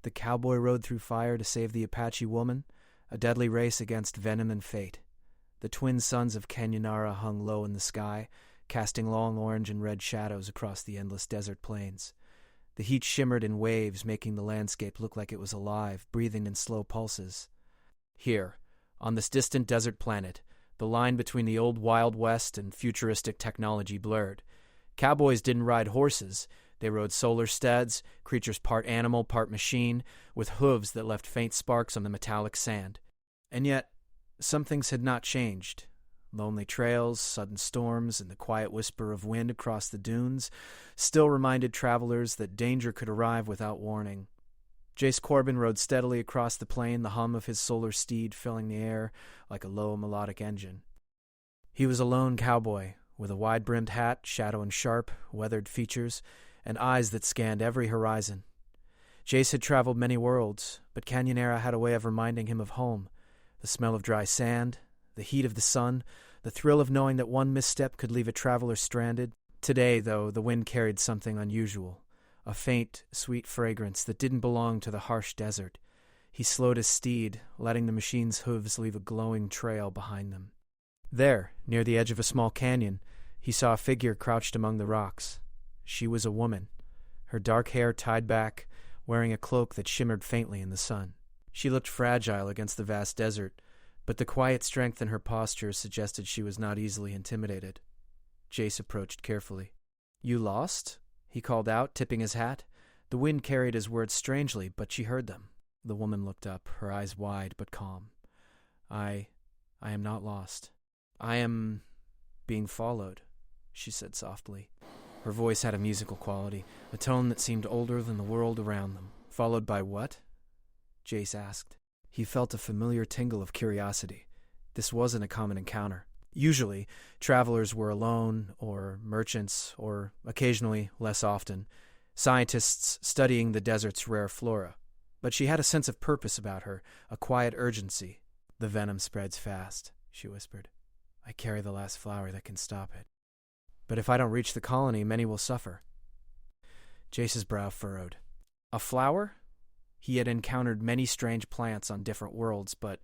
The cowboy rode through fire to save the Apache woman, a deadly race against Venom and fate. The twin suns of Canyonara hung low in the sky, casting long orange and red shadows across the endless desert plains. The heat shimmered in waves, making the landscape look like it was alive, breathing in slow pulses. Here, on this distant desert planet, the line between the old Wild West and futuristic technology blurred. Cowboys didn't ride horses. They rode solar steads, creatures part animal, part machine, with hooves that left faint sparks on the metallic sand. And yet, some things had not changed. Lonely trails, sudden storms, and the quiet whisper of wind across the dunes still reminded travelers that danger could arrive without warning. Jace Corbin rode steadily across the plain, the hum of his solar steed filling the air like a low melodic engine. He was a lone cowboy, with a wide-brimmed hat, shadow and sharp, weathered features, and eyes that scanned every horizon. Jace had traveled many worlds, but Canyonara had a way of reminding him of home. The smell of dry sand, the heat of the sun, the thrill of knowing that one misstep could leave a traveler stranded. Today, though, the wind carried something unusual, a faint, sweet fragrance that didn't belong to the harsh desert. He slowed his steed, letting the machine's hooves leave a glowing trail behind them. There, near the edge of a small canyon, he saw a figure crouched among the rocks. She was a woman, her dark hair tied back, wearing a cloak that shimmered faintly in the sun. She looked fragile against the vast desert, but the quiet strength in her posture suggested she was not easily intimidated. Jace approached carefully. "You lost?" he called out, tipping his hat. The wind carried his words strangely, but she heard them. The woman looked up, her eyes wide but calm. I am not lost. I am being followed," she said softly. Her voice had a musical quality, a tone that seemed older than the world around them. "Followed by what?" Jace asked. He felt a familiar tingle of curiosity. This wasn't a common encounter. Usually, travelers were alone, or merchants, or occasionally, less often, scientists studying the desert's rare flora. But she had a sense of purpose about her, a quiet urgency. "The venom spreads fast," she whispered. "I carry the last flower that can stop it. But if I don't reach the colony, many will suffer." Jace's brow furrowed. A flower? He had encountered many strange plants on different worlds, but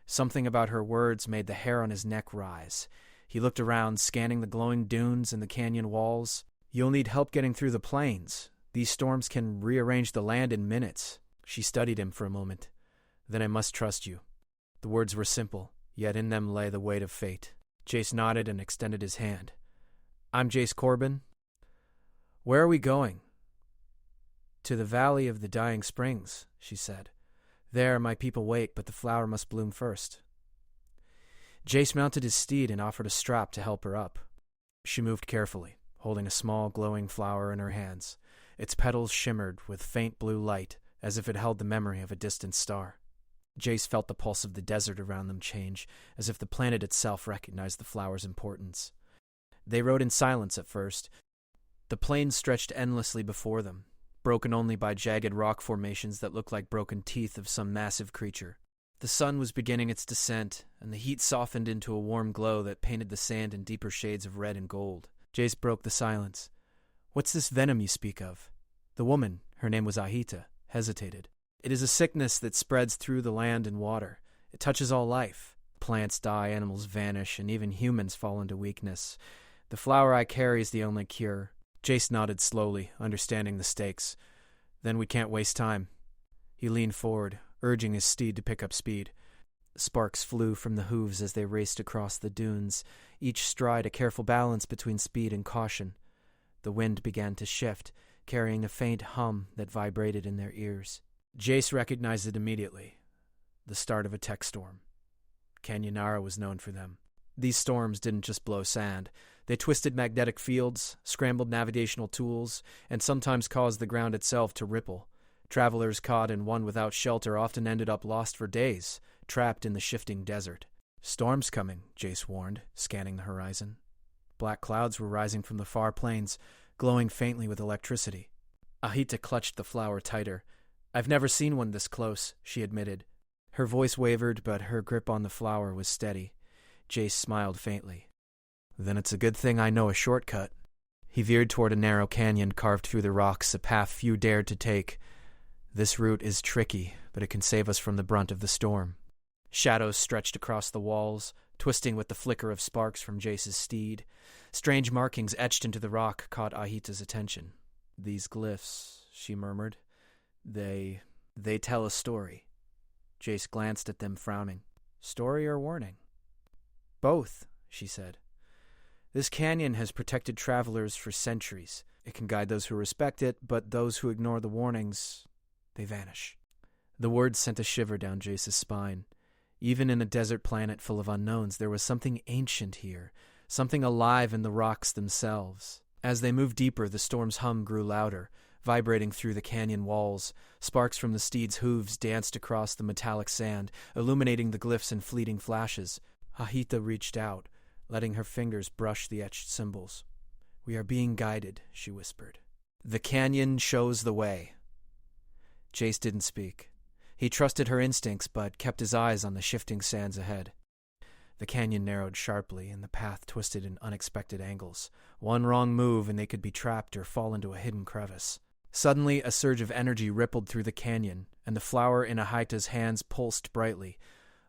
something about her words made the hair on his neck rise. He looked around, scanning the glowing dunes and the canyon walls. "You'll need help getting through the plains. These storms can rearrange the land in minutes." She studied him for a moment. "Then I must trust you." The words were simple, yet in them lay the weight of fate. Jace nodded and extended his hand. "I'm Jace Corbin." "Where are we going?" "To the Valley of the Dying Springs," she said. "There my people wait, but the flower must bloom first." Jace mounted his steed and offered a strap to help her up. She moved carefully, holding a small glowing flower in her hands. Its petals shimmered with faint blue light, as if it held the memory of a distant star. Jace felt the pulse of the desert around them change, as if the planet itself recognized the flower's importance. They rode in silence at first. The plains stretched endlessly before them, broken only by jagged rock formations that looked like broken teeth of some massive creature. The sun was beginning its descent, and the heat softened into a warm glow that painted the sand in deeper shades of red and gold. Jace broke the silence. "What's this venom you speak of?" The woman, her name was Ahita, hesitated. "It is a sickness that spreads through the land and water. It touches all life. Plants die, animals vanish, and even humans fall into weakness. The flower I carry is the only cure." Jace nodded slowly, understanding the stakes. "Then we can't waste time." He leaned forward, urging his steed to pick up speed. Sparks flew from the hooves as they raced across the dunes, each stride a careful balance between speed and caution. The wind began to shift, carrying a faint hum that vibrated in their ears. Jace recognized it immediately. The start of a tech storm. Canyonara was known for them. These storms didn't just blow sand. They twisted magnetic fields, scrambled navigational tools, and sometimes caused the ground itself to ripple. Travelers caught in one without shelter often ended up lost for days, trapped in the shifting desert. "Storm's coming," Jace warned, scanning the horizon. Black clouds were rising from the far plains, glowing faintly with electricity. Ahita clutched the flower tighter. "I've never seen one this close," she admitted. Her voice wavered, but her grip on the flower was steady. Jace smiled faintly. "Then it's a good thing I know a shortcut." He veered toward a narrow canyon carved through the rocks, a path few dared to take. This route is tricky, but it can save us from the brunt of the storm. Shadows stretched across the walls, twisting with the flicker of sparks from Jace's steed. Strange markings etched into the rock caught Ahita's attention. These glyphs, she murmured. They tell a story. Jace glanced at them, frowning. Story or warning? Both, she said. This canyon has protected travelers for centuries. It can guide those who respect it, but those who ignore the warnings, they vanish. The words sent a shiver down Jace's spine. Even in a desert planet full of unknowns, there was something ancient here, something alive in the rocks themselves. As they moved deeper, the storm's hum grew louder, vibrating through the canyon walls. Sparks from the steed's hooves danced across the metallic sand, illuminating the glyphs in fleeting flashes. Ahita reached out, letting her fingers brush the etched symbols. We are being guided, she whispered. The canyon shows the way. Jace didn't speak. He trusted her instincts, but kept his eyes on the shifting sands ahead. The canyon narrowed sharply, and the path twisted in unexpected angles. One wrong move, and they could be trapped or fall into a hidden crevice. Suddenly, a surge of energy rippled through the canyon, and the flower in Ahita's hands pulsed brightly.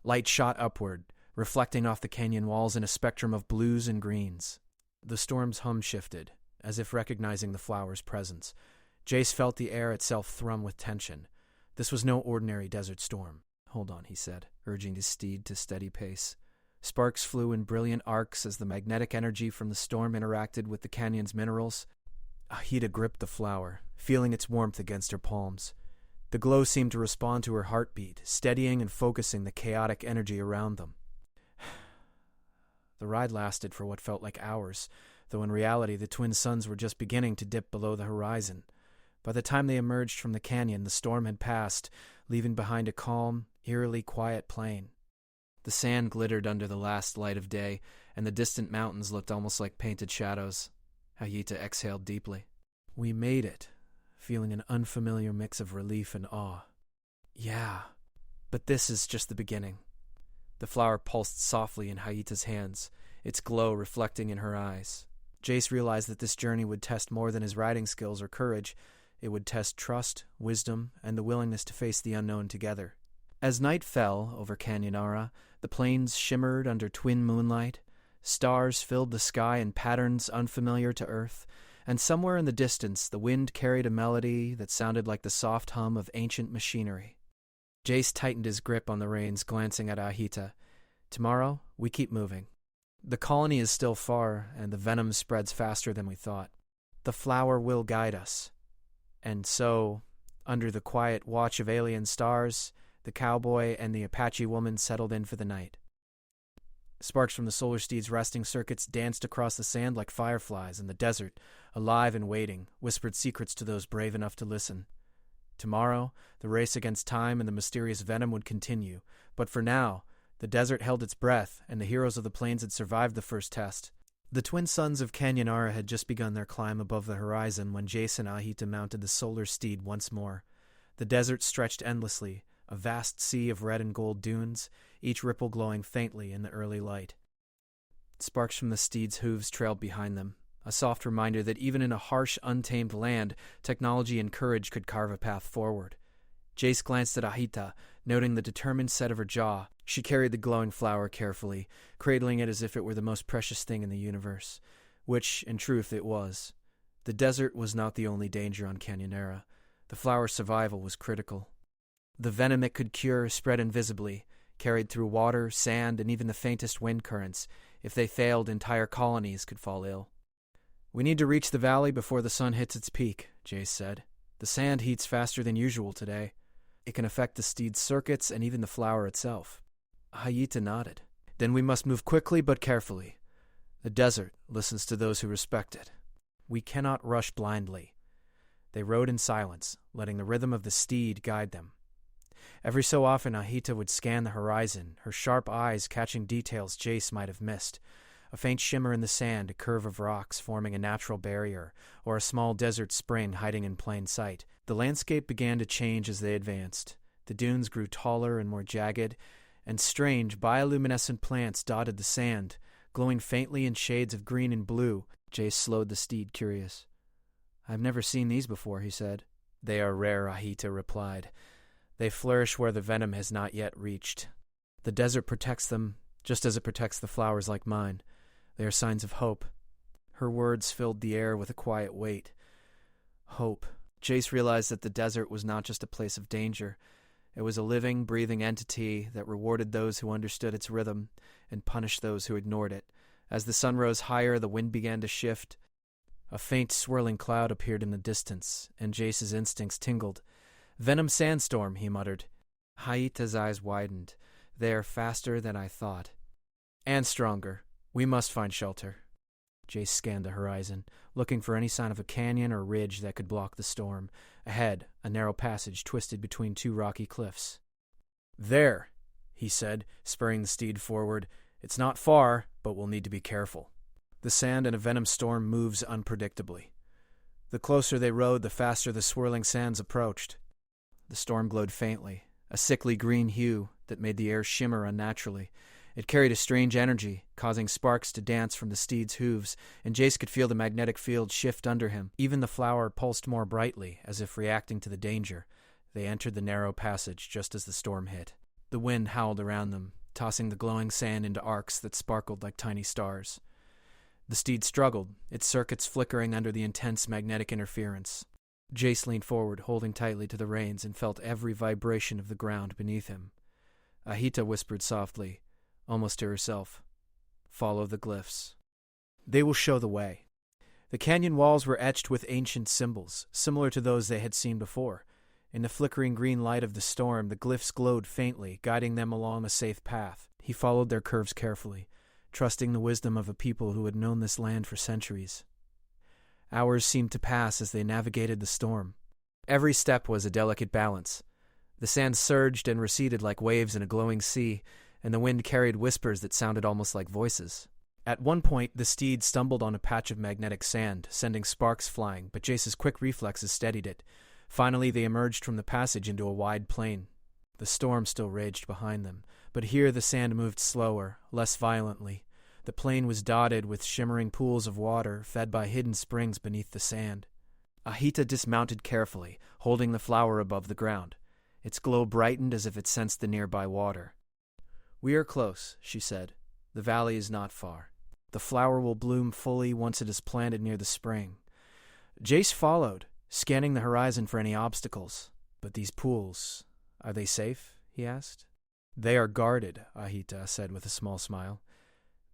Light shot upward, reflecting off the canyon walls in a spectrum of blues and greens. The storm's hum shifted, as if recognizing the flower's presence. Jace felt the air itself thrum with tension. This was no ordinary desert storm. Hold on, he said, urging his steed to steady pace. Sparks flew in brilliant arcs as the magnetic energy from the storm interacted with the canyon's minerals. Ahita gripped the flower, feeling its warmth against her palms. The glow seemed to respond to her heartbeat, steadying and focusing the chaotic energy around them. The ride lasted for what felt like hours, though in reality the twin suns were just beginning to dip below the horizon. By the time they emerged from the canyon, the storm had passed, leaving behind a calm, eerily quiet plain. The sand glittered under the last light of day, and the distant mountains looked almost like painted shadows. Ahita exhaled deeply. We made it, feeling an unfamiliar mix of relief and awe. Yeah, but this is just the beginning. The flower pulsed softly in Ahita's hands, its glow reflecting in her eyes. Jace realized that this journey would test more than his riding skills or courage. It would test trust, wisdom, and the willingness to face the unknown together. As night fell over Canyonara, the plains shimmered under twin moonlight. Stars filled the sky in patterns unfamiliar to Earth, and somewhere in the distance the wind carried a melody that sounded like the soft hum of ancient machinery. Jace tightened his grip on the reins, glancing at Ahita. Tomorrow, we keep moving. The colony is still far, and the venom spreads faster than we thought. The flower will guide us. And so, under the quiet watch of alien stars, the cowboy and the Apache woman settled in for the night. Sparks from the solar steed's resting circuits danced across the sand like fireflies, and the desert, alive and waiting, whispered secrets to those brave enough to listen. Tomorrow, the race against time and the mysterious venom would continue, but for now, the desert held its breath, and the heroes of the plains had survived the first test. The twin suns of Canyonara had just begun their climb above the horizon when Jace and Ahita mounted the solar steed once more. The desert stretched endlessly, a vast sea of red and gold dunes, each ripple glowing faintly in the early light. Sparks from the steed's hooves trailed behind them, a soft reminder that even in a harsh, untamed land, technology and courage could carve a path forward. Jace glanced at Ahita, noting the determined set of her jaw. She carried the glowing flower carefully, cradling it as if it were the most precious thing in the universe, which, in truth, it was. The desert was not the only danger on Canyonara. The flower's survival was critical. The venom it could cure spread invisibly, carried through water, sand, and even the faintest wind currents. If they failed, entire colonies could fall ill. We need to reach the valley before the sun hits its peak, Jace said. The sand heats faster than usual today. It can affect the steed's circuits and even the flower itself. Ahita nodded. Then we must move quickly but carefully. The desert listens to those who respect it. We cannot rush blindly. They rode in silence, letting the rhythm of the steed guide them. Every so often Ahita would scan the horizon, her sharp eyes catching details Jace might have missed. A faint shimmer in the sand, a curve of rocks forming a natural barrier, or a small desert spring hiding in plain sight. The landscape began to change as they advanced. The dunes grew taller and more jagged, and strange bioluminescent plants dotted the sand, glowing faintly in shades of green and blue. Jace slowed the steed, curious. I've never seen these before, he said. "They are rare," Ahita replied. "They flourish where the venom has not yet reached. The desert protects them, just as it protects the flowers like mine. They are signs of hope." Her words filled the air with a quiet weight. Hope. Jace realized that the desert was not just a place of danger. It was a living, breathing entity that rewarded those who understood its rhythm and punished those who ignored it. As the sun rose higher, the wind began to shift. A faint, swirling cloud appeared in the distance, and Jace's instincts tingled. "Venom sandstorm," he muttered. Haita's eyes widened. "They are faster than I thought. And stronger. We must find shelter." Jace scanned the horizon, looking for any sign of a canyon or ridge that could block the storm. Ahead, a narrow passage twisted between two rocky cliffs. "There," he said, spurring the steed forward. "It's not far, but we'll need to be careful." The sand in a venom storm moves unpredictably. The closer they rode, the faster the swirling sands approached. The storm glowed faintly, a sickly green hue that made the air shimmer unnaturally. It carried a strange energy, causing sparks to dance from the steed's hooves, and Jace could feel the magnetic field shift under him. Even the flower pulsed more brightly, as if reacting to the danger. They entered the narrow passage just as the storm hit. The wind howled around them, tossing the glowing sand into arcs that sparkled like tiny stars. The steed struggled, its circuits flickering under the intense magnetic interference. Jace leaned forward, holding tightly to the reins, and felt every vibration of the ground beneath him. Ahita whispered softly, almost to herself, "Follow the glyphs. They will show the way." The canyon walls were etched with ancient symbols, similar to those they had seen before. In the flickering green light of the storm, the glyphs glowed faintly, guiding them along a safe path. He followed their curves carefully, trusting the wisdom of a people who had known this land for centuries. Hours seemed to pass as they navigated the storm. Every step was a delicate balance. The sand surged and receded like waves in a glowing sea, and the wind carried whispers that sounded almost like voices. At one point, the steed stumbled on a patch of magnetic sand, sending sparks flying, but Jace's quick reflexes steadied it. Finally, they emerged from the passage into a wide plain. The storm still raged behind them, but here the sand moved slower, less violently. The plain was dotted with shimmering pools of water, fed by hidden springs beneath the sand. Ahita dismounted carefully, holding the flower above the ground. Its glow brightened as if it sensed the nearby water. "We are close," she said. "The valley is not far. The flower will bloom fully once it is planted near the spring." Jace followed, scanning the horizon for any obstacles. "But these pools, are they safe?" he asked. "They are guarded," Ahita said with a small smile.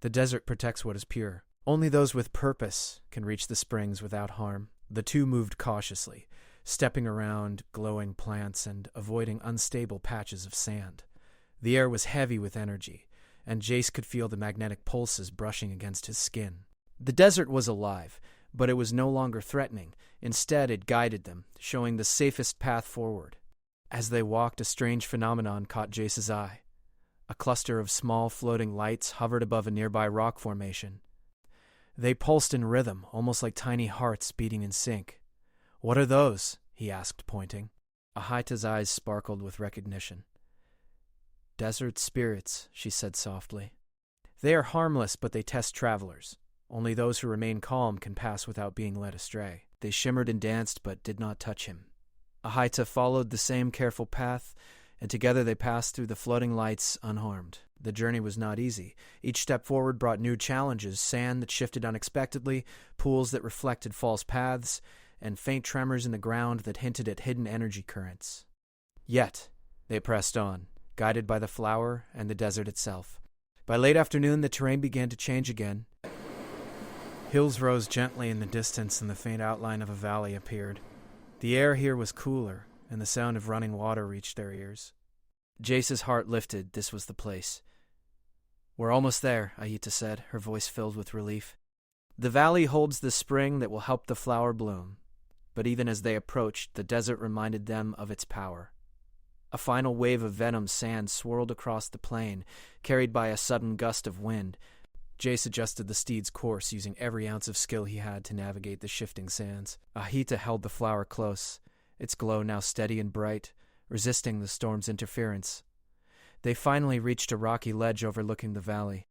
"The desert protects what is pure. Only those with purpose can reach the springs without harm." The two moved cautiously, stepping around glowing plants and avoiding unstable patches of sand. The air was heavy with energy, and Jace could feel the magnetic pulses brushing against his skin. The desert was alive, but it was no longer threatening. Instead, it guided them, showing the safest path forward. As they walked, a strange phenomenon caught Jace's eye. A cluster of small floating lights hovered above a nearby rock formation. They pulsed in rhythm, almost like tiny hearts beating in sync. "What are those?" he asked, pointing. Ahita's eyes sparkled with recognition. "Desert spirits," she said softly. "They are harmless, but they test travelers. Only those who remain calm can pass without being led astray." They shimmered and danced, but did not touch him. Ahita followed the same careful path, and together they passed through the floating lights unharmed. The journey was not easy. Each step forward brought new challenges: sand that shifted unexpectedly, pools that reflected false paths, and faint tremors in the ground that hinted at hidden energy currents. Yet, they pressed on, guided by the flower and the desert itself. By late afternoon, the terrain began to change again. Hills rose gently in the distance, and the faint outline of a valley appeared. The air here was cooler, and the sound of running water reached their ears. Jace's heart lifted. This was the place. "We're almost there," Ahita said, her voice filled with relief. "The valley holds the spring that will help the flower bloom." But even as they approached, the desert reminded them of its power. A final wave of venom sand swirled across the plain, carried by a sudden gust of wind. Jace adjusted the steed's course, using every ounce of skill he had to navigate the shifting sands. Ahita held the flower close, its glow now steady and bright, resisting the storm's interference. They finally reached a rocky ledge overlooking the valley.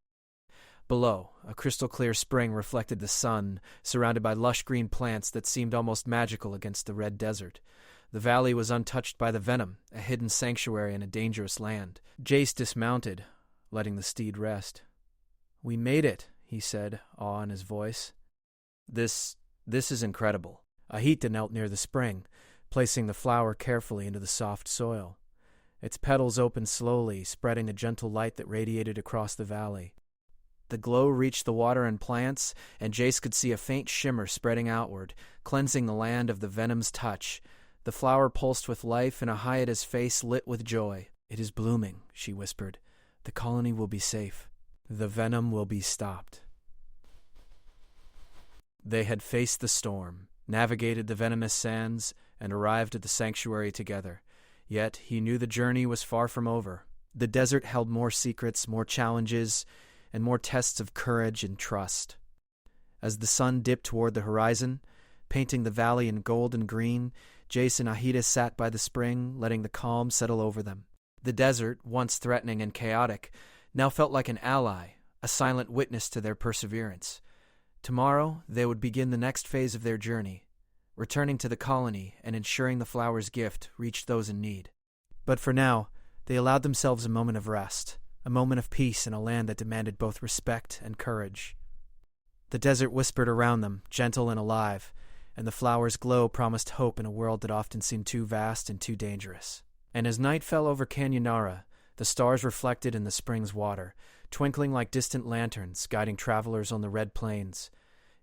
Below, a crystal-clear spring reflected the sun, surrounded by lush green plants that seemed almost magical against the red desert. The valley was untouched by the Venom, a hidden sanctuary in a dangerous land. Jace dismounted, letting the steed rest. "We made it," he said, awe in his voice. This is incredible." Ahita knelt near the spring, placing the flower carefully into the soft soil. Its petals opened slowly, spreading a gentle light that radiated across the valley. The glow reached the water and plants, and Jace could see a faint shimmer spreading outward, cleansing the land of the Venom's touch. The flower pulsed with life, and Ahita's face lit with joy. "It is blooming," she whispered. "The colony will be safe. The Venom will be stopped." They had faced the storm, navigated the venomous sands, and arrived at the sanctuary together. Yet he knew the journey was far from over. The desert held more secrets, more challenges, and more tests of courage and trust. As the sun dipped toward the horizon, painting the valley in gold and green, Jace and Ahita sat by the spring, letting the calm settle over them. The desert, once threatening and chaotic, now felt like an ally, a silent witness to their perseverance. Tomorrow, they would begin the next phase of their journey, returning to the colony and ensuring the flower's gift reached those in need. But for now, they allowed themselves a moment of rest, a moment of peace in a land that demanded both respect and courage. The desert whispered around them, gentle and alive, and the flower's glow promised hope in a world that often seemed too vast and too dangerous. And as night fell over Canyonara, the stars reflected in the spring's water, twinkling like distant lanterns, guiding travelers on the red plains.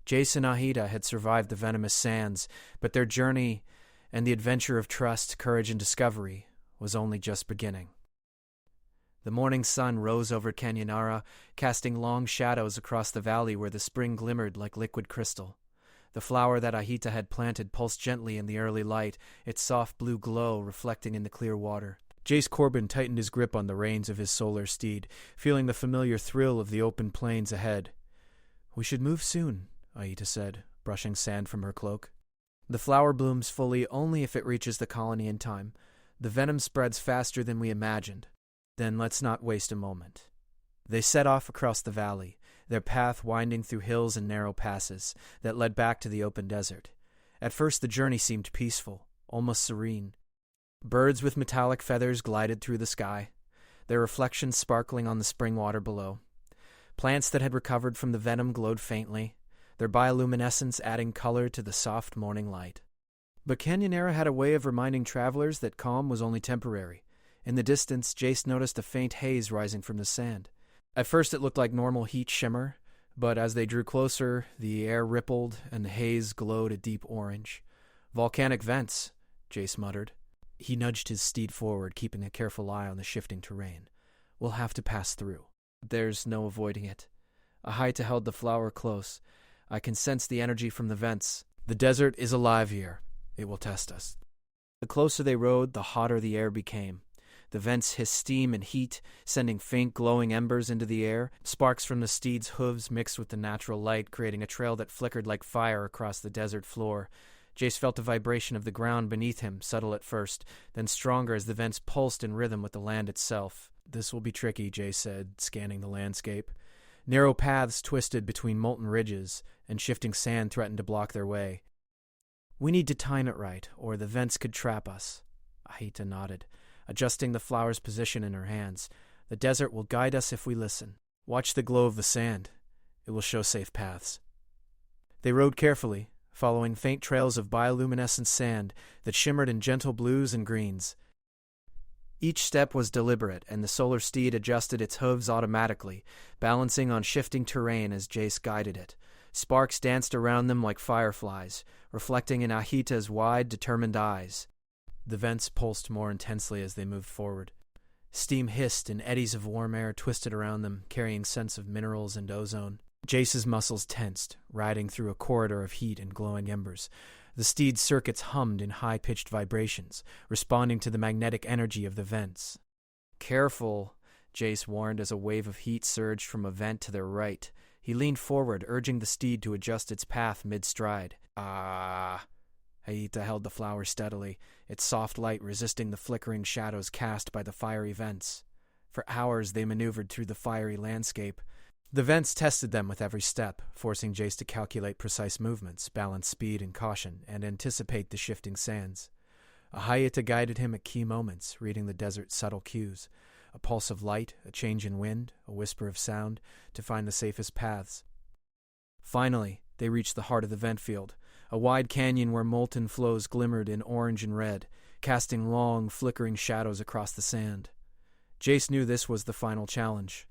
Jace and Ahita had survived the venomous sands, but their journey and the adventure of trust, courage, and discovery was only just beginning. The morning sun rose over Canyonara, casting long shadows across the valley where the spring glimmered like liquid crystal. The flower that Ahita had planted pulsed gently in the early light, its soft blue glow reflecting in the clear water. Jace Corbin tightened his grip on the reins of his solar steed, feeling the familiar thrill of the open plains ahead. "We should move soon," Ahita said, brushing sand from her cloak. "The flower blooms fully only if it reaches the colony in time. The venom spreads faster than we imagined. Then let's not waste a moment." They set off across the valley, their path winding through hills and narrow passes that led back to the open desert. At first the journey seemed peaceful, almost serene. Birds with metallic feathers glided through the sky, their reflections sparkling on the spring water below. Plants that had recovered from the venom glowed faintly, their bioluminescence adding color to the soft morning light. But Canyonara had a way of reminding travelers that calm was only temporary. In the distance, Jace noticed a faint haze rising from the sand. At first it looked like normal heat shimmer, but as they drew closer, the air rippled and the haze glowed a deep orange. "Volcanic vents," Jace muttered. He nudged his steed forward, keeping a careful eye on the shifting terrain. "We'll have to pass through. There's no avoiding it." Ahita held the flower close. "I can sense the energy from the vents. The desert is alive here. It will test us." The closer they rode, the hotter the air became. The vents hissed steam and heat, sending faint glowing embers into the air. Sparks from the steed's hooves mixed with the natural light, creating a trail that flickered like fire across the desert floor. Jace felt the vibration of the ground beneath him, subtle at first, then stronger as the vents pulsed in rhythm with the land itself. "This will be tricky," Jace said, scanning the landscape. Narrow paths twisted between molten ridges, and shifting sand threatened to block their way. "We need to time it right, or the vents could trap us." Ahita nodded, adjusting the flower's position in her hands. "The desert will guide us if we listen. Watch the glow of the sand. It will show safe paths." They rode carefully, following faint trails of bioluminescent sand that shimmered in gentle blues and greens. Each step was deliberate, and the solar steed adjusted its hooves automatically, balancing on shifting terrain as Jace guided it. Sparks danced around them like fireflies, reflecting in Ahita's wide, determined eyes. The vents pulsed more intensely as they moved forward. Steam hissed and eddies of warm air twisted around them, carrying scents of minerals and ozone. Jace's muscles tensed, riding through a corridor of heat and glowing embers. The steed's circuits hummed in high-pitched vibrations, responding to the magnetic energy of the vents. "Careful," Jace warned as a wave of heat surged from a vent to their right. He leaned forward, urging the steed to adjust its path mid-stride. "Ah!" Ahita held the flower steadily, its soft light resisting the flickering shadows cast by the fiery vents. For hours they maneuvered through the fiery landscape. The vents tested them with every step, forcing Jace to calculate precise movements, balance speed and caution, and anticipate the shifting sands. Ahita guided him at key moments, reading the desert's subtle cues. A pulse of light, a change in wind, a whisper of sound, to find the safest paths. Finally, they reached the heart of the vent field, a wide canyon where molten flows glimmered in orange and red, casting long, flickering shadows across the sand. Jace knew this was the final challenge.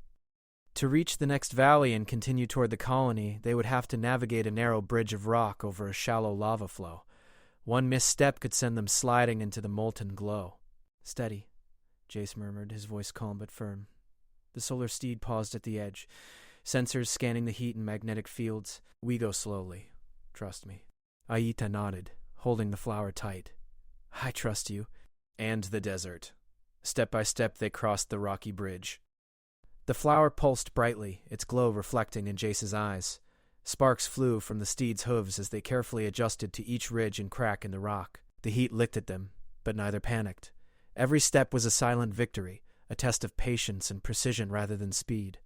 To reach the next valley and continue toward the colony, they would have to navigate a narrow bridge of rock over a shallow lava flow. One misstep could send them sliding into the molten glow. "Steady," Jace murmured, his voice calm but firm. The solar steed paused at the edge, sensors scanning the heat and magnetic fields. "We go slowly. Trust me." Ahita nodded, holding the flower tight. "I trust you." And the desert. Step by step they crossed the rocky bridge. The flower pulsed brightly, its glow reflecting in Jace's eyes. Sparks flew from the steed's hooves as they carefully adjusted to each ridge and crack in the rock. The heat licked at them, but neither panicked. Every step was a silent victory, a test of patience and precision rather than speed.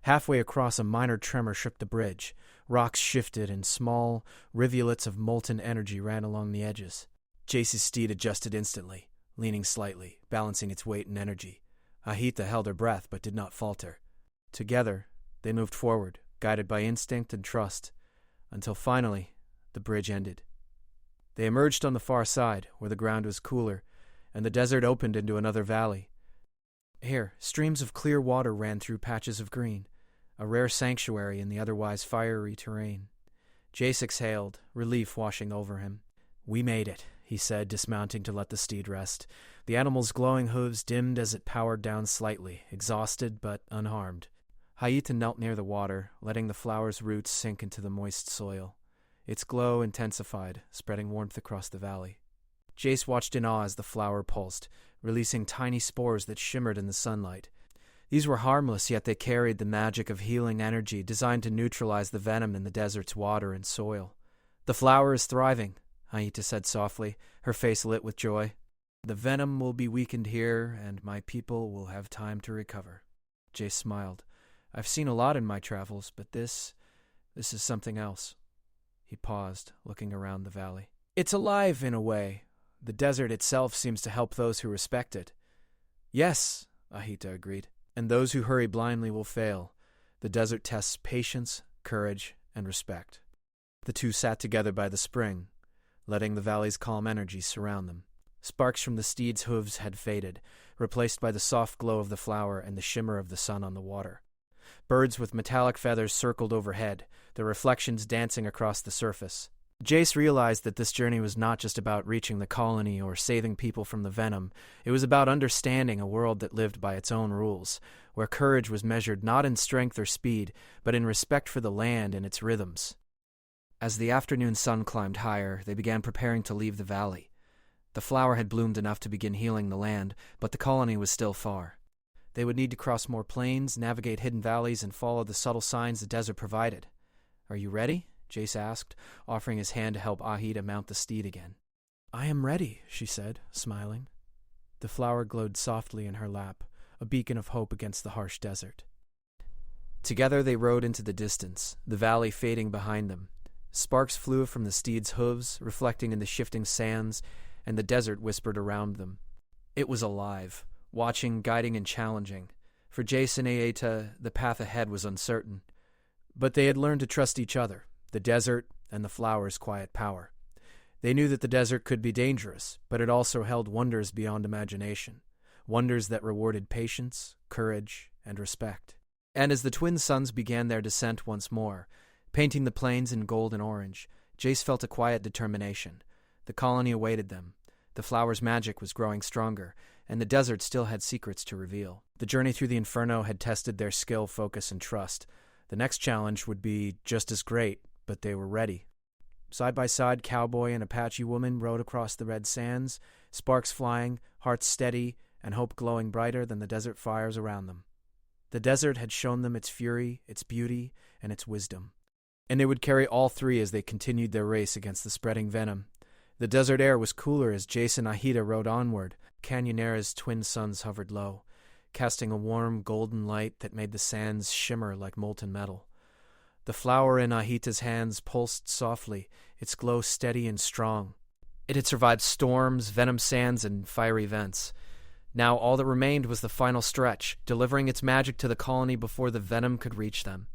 Halfway across, a minor tremor shook the bridge. Rocks shifted and small rivulets of molten energy ran along the edges. Jace's steed adjusted instantly, leaning slightly, balancing its weight and energy. Ahita held her breath but did not falter. Together, they moved forward, guided by instinct and trust, until finally, the bridge ended. They emerged on the far side, where the ground was cooler, and the desert opened into another valley. Here, streams of clear water ran through patches of green, a rare sanctuary in the otherwise fiery terrain. Jace exhaled, relief washing over him. "We made it," he said, dismounting to let the steed rest. The animal's glowing hooves dimmed as it powered down slightly, exhausted but unharmed. Ahita knelt near the water, letting the flower's roots sink into the moist soil. Its glow intensified, spreading warmth across the valley. Jace watched in awe as the flower pulsed, releasing tiny spores that shimmered in the sunlight. These were harmless, yet they carried the magic of healing energy designed to neutralize the venom in the desert's water and soil. "The flower is thriving," Ahita said softly, her face lit with joy. "The venom will be weakened here, and my people will have time to recover." Jace smiled. "I've seen a lot in my travels, but this is something else." He paused, looking around the valley. "It's alive in a way. The desert itself seems to help those who respect it." "Yes," Ahita agreed. "And those who hurry blindly will fail. The desert tests patience, courage, and respect." The two sat together by the spring, letting the valley's calm energy surround them. Sparks from the steed's hooves had faded, replaced by the soft glow of the flower and the shimmer of the sun on the water. Birds with metallic feathers circled overhead, their reflections dancing across the surface. Jace realized that this journey was not just about reaching the colony or saving people from the venom. It was about understanding a world that lived by its own rules, where courage was measured not in strength or speed, but in respect for the land and its rhythms. As the afternoon sun climbed higher, they began preparing to leave the valley. The flower had bloomed enough to begin healing the land, but the colony was still far. They would need to cross more plains, navigate hidden valleys, and follow the subtle signs the desert provided. "Are you ready?" Jace asked, offering his hand to help Ahita mount the steed again. "I am ready," she said, smiling. The flower glowed softly in her lap, a beacon of hope against the harsh desert. Together they rode into the distance, the valley fading behind them. Sparks flew from the steed's hooves, reflecting in the shifting sands, and the desert whispered around them. It was alive, watching, guiding, and challenging. For Jace and Ahita, the path ahead was uncertain. But they had learned to trust each other, the desert and the flower's quiet power. They knew that the desert could be dangerous, but it also held wonders beyond imagination, wonders that rewarded patience, courage, and respect. And as the twin suns began their descent once more, painting the plains in gold and orange, Jace felt a quiet determination. The colony awaited them. The flower's magic was growing stronger, and the desert still had secrets to reveal. The journey through the inferno had tested their skill, focus, and trust. The next challenge would be just as great, but they were ready. Side by side, Cowboy and Apache woman rode across the red sands, sparks flying, hearts steady, and hope glowing brighter than the desert fires around them. The desert had shown them its fury, its beauty, and its wisdom. And they would carry all three as they continued their race against the spreading venom. The desert air was cooler as Jace and Ahita rode onward. Canyonera's twin suns hovered low, casting a warm golden light that made the sands shimmer like molten metal. The flower in Ahita's hands pulsed softly, its glow steady and strong. It had survived storms, venom sands, and fiery vents. Now all that remained was the final stretch, delivering its magic to the colony before the venom could reach them.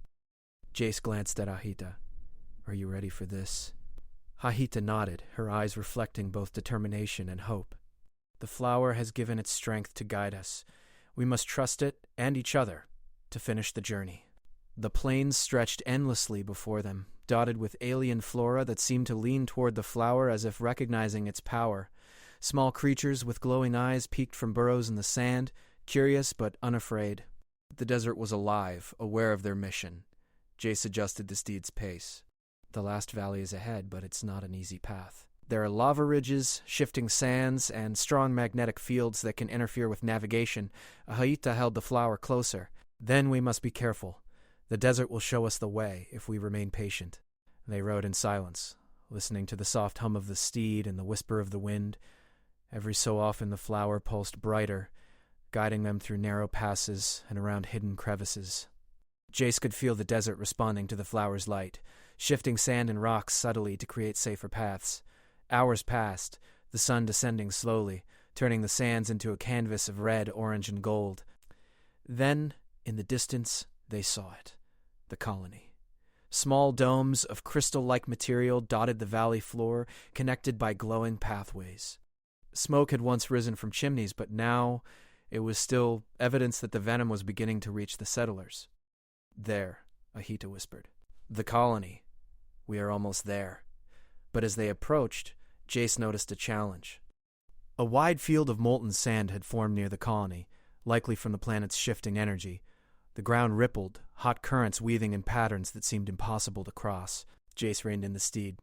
Jace glanced at Ahita. "Are you ready for this?" Ahita nodded, her eyes reflecting both determination and hope. "The flower has given its strength to guide us. We must trust it, and each other, to finish the journey." The plains stretched endlessly before them, dotted with alien flora that seemed to lean toward the flower as if recognizing its power. Small creatures with glowing eyes peeked from burrows in the sand, curious but unafraid. The desert was alive, aware of their mission. Jace adjusted the steed's pace. "The last valley is ahead, but it's not an easy path. There are lava ridges, shifting sands, and strong magnetic fields that can interfere with navigation." Ahita held the flower closer. "Then we must be careful. The desert will show us the way if we remain patient." They rode in silence, listening to the soft hum of the steed and the whisper of the wind. Every so often the flower pulsed brighter, guiding them through narrow passes and around hidden crevices. Jace could feel the desert responding to the flower's light, shifting sand and rocks subtly to create safer paths. Hours passed, the sun descending slowly, turning the sands into a canvas of red, orange, and gold. Then, in the distance, they saw it. The colony. Small domes of crystal-like material dotted the valley floor, connected by glowing pathways. Smoke had once risen from chimneys, but now it was still evidence that the venom was beginning to reach the settlers. "There," Ahita whispered. "The colony. We are almost there." But as they approached, Jace noticed a challenge. A wide field of molten sand had formed near the colony, likely from the planet's shifting energy. The ground rippled, hot currents weaving in patterns that seemed impossible to cross. Jace reined in the steed.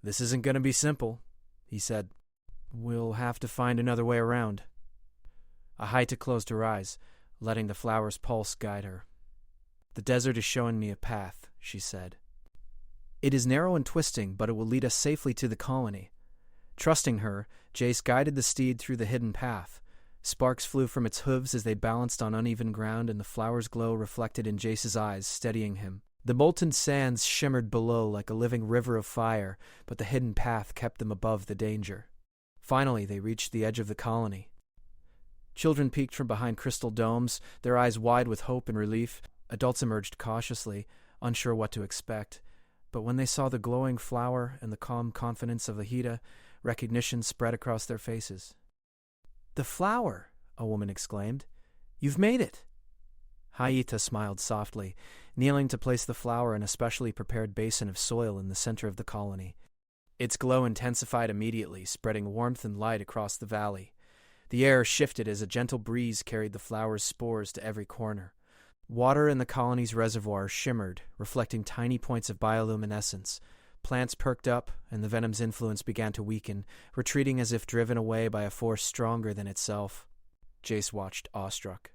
"This isn't going to be simple," he said. "We'll have to find another way around." Ahita closed her eyes, letting the flower's pulse guide her. "The desert is showing me a path," she said. "It is narrow and twisting, but it will lead us safely to the colony." Trusting her, Jace guided the steed through the hidden path. Sparks flew from its hooves as they balanced on uneven ground, and the flower's glow reflected in Jace's eyes, steadying him. The molten sands shimmered below like a living river of fire, but the hidden path kept them above the danger. Finally, they reached the edge of the colony. Children peeked from behind crystal domes, their eyes wide with hope and relief. Adults emerged cautiously, unsure what to expect. But when they saw the glowing flower and the calm confidence of Ahita, recognition spread across their faces. "The flower!" a woman exclaimed. "You've made it!" Ahita smiled softly, kneeling to place the flower in a specially prepared basin of soil in the center of the colony. Its glow intensified immediately, spreading warmth and light across the valley. The air shifted as a gentle breeze carried the flower's spores to every corner. Water in the colony's reservoir shimmered, reflecting tiny points of bioluminescence. Plants perked up, and the venom's influence began to weaken, retreating as if driven away by a force stronger than itself. Jace watched, awestruck.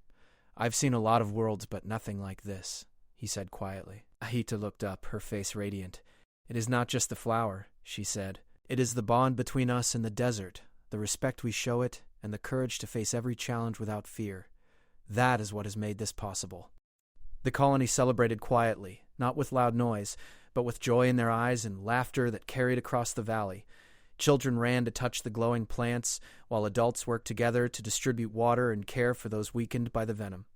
"I've seen a lot of worlds, but nothing like this," he said quietly. Ahita looked up, her face radiant. "It is not just the flower," she said. "It is the bond between us and the desert, the respect we show it, and the courage to face every challenge without fear. That is what has made this possible." The colony celebrated quietly, not with loud noise, but with joy in their eyes and laughter that carried across the valley. Children ran to touch the glowing plants, while adults worked together to distribute water and care for those weakened by the venom.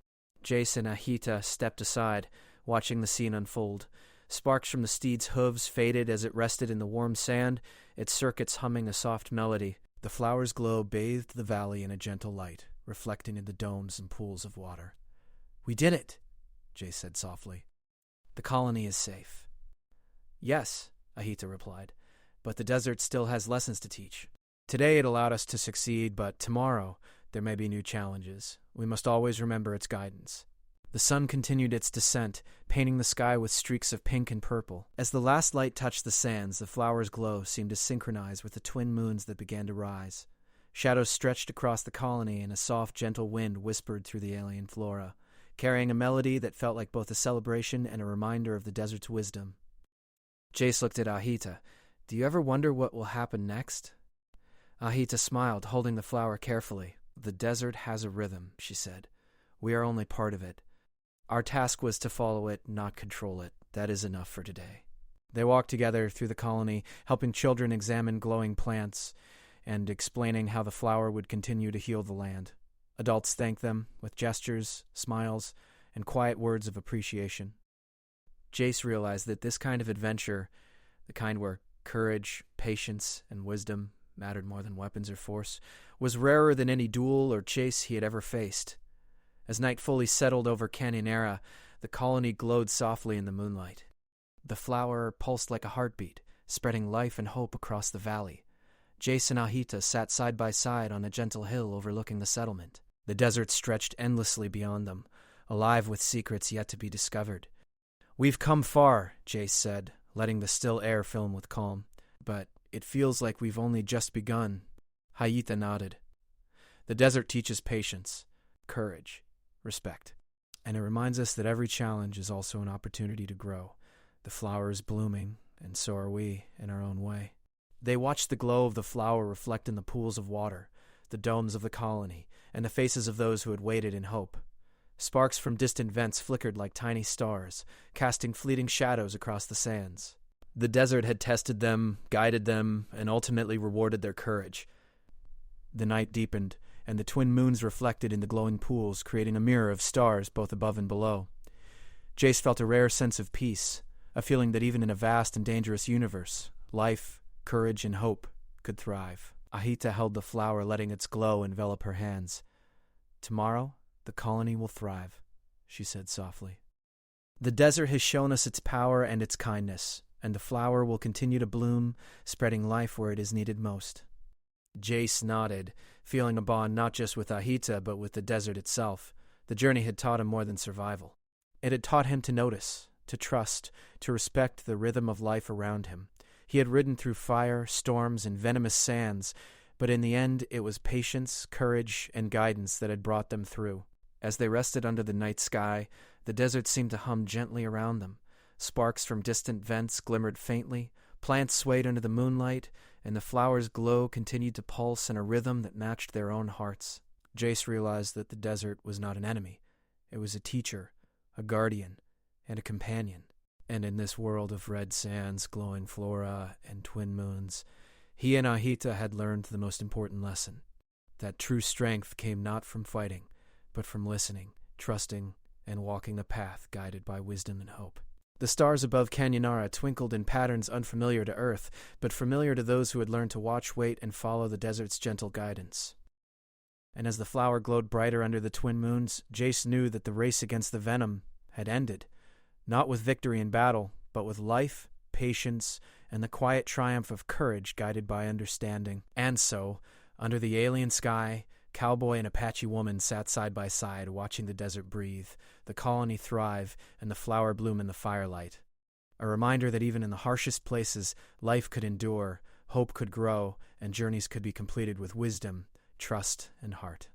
Jace and Ahita stepped aside, watching the scene unfold. Sparks from the steed's hooves faded as it rested in the warm sand, its circuits humming a soft melody. The flower's glow bathed the valley in a gentle light, reflecting in the domes and pools of water. "We did it," Jace said softly. "The colony is safe." "Yes," Ahita replied, "but the desert still has lessons to teach. Today it allowed us to succeed, but tomorrow there may be new challenges. We must always remember its guidance." The sun continued its descent, painting the sky with streaks of pink and purple. As the last light touched the sands, the flower's glow seemed to synchronize with the twin moons that began to rise. Shadows stretched across the colony, and a soft, gentle wind whispered through the alien flora, carrying a melody that felt like both a celebration and a reminder of the desert's wisdom. Jace looked at Ahita. "Do you ever wonder what will happen next?" Ahita smiled, holding the flower carefully. "The desert has a rhythm," she said. "We are only part of it. Our task was to follow it, not control it. That is enough for today." They walked together through the colony, helping children examine glowing plants and explaining how the flower would continue to heal the land. Adults thanked them with gestures, smiles, and quiet words of appreciation. Jace realized that this kind of adventure, the kind where courage, patience, and wisdom mattered more than weapons or force, was rarer than any duel or chase he had ever faced. As night fully settled over Canyonera, the colony glowed softly in the moonlight. The flower pulsed like a heartbeat, spreading life and hope across the valley. Jace and Ahita sat side by side on a gentle hill overlooking the settlement. The desert stretched endlessly beyond them, alive with secrets yet to be discovered. "We've come far," Jace said, letting the still air fill him with calm. "But it feels like we've only just begun." Ahita nodded. "The desert teaches patience, courage, respect. And it reminds us that every challenge is also an opportunity to grow. The flower is blooming, and so are we, in our own way." They watched the glow of the flower reflect in the pools of water, the domes of the colony, and the faces of those who had waited in hope. Sparks from distant vents flickered like tiny stars, casting fleeting shadows across the sands. The desert had tested them, guided them, and ultimately rewarded their courage. The night deepened, and the twin moons reflected in the glowing pools, creating a mirror of stars both above and below. Jace felt a rare sense of peace, a feeling that even in a vast and dangerous universe, life, courage, and hope could thrive. Ahita held the flower, letting its glow envelop her hands. "Tomorrow, the colony will thrive," she said softly. "The desert has shown us its power and its kindness, and the flower will continue to bloom, spreading life where it is needed most." Jace nodded, feeling a bond not just with Ahita but with the desert itself. The journey had taught him more than survival. It had taught him to notice, to trust, to respect the rhythm of life around him. He had ridden through fire, storms, and venomous sands, but in the end it was patience, courage, and guidance that had brought them through. As they rested under the night sky, the desert seemed to hum gently around them. Sparks from distant vents glimmered faintly, plants swayed under the moonlight, and the flower's glow continued to pulse in a rhythm that matched their own hearts. Jace realized that the desert was not an enemy. It was a teacher, a guardian, and a companion. And in this world of red sands, glowing flora, and twin moons, he and Ahita had learned the most important lesson. That true strength came not from fighting, but from listening, trusting, and walking the path guided by wisdom and hope. The stars above Canyonara twinkled in patterns unfamiliar to Earth, but familiar to those who had learned to watch, wait, and follow the desert's gentle guidance. And as the flower glowed brighter under the twin moons, Jace knew that the race against the Venom had ended, not with victory in battle, but with life, patience, and the quiet triumph of courage guided by understanding. And so, under the alien sky, Cowboy and Apache woman sat side by side, watching the desert breathe, the colony thrive, and the flower bloom in the firelight. A reminder that even in the harshest places, life could endure, hope could grow, and journeys could be completed with wisdom, trust, and heart.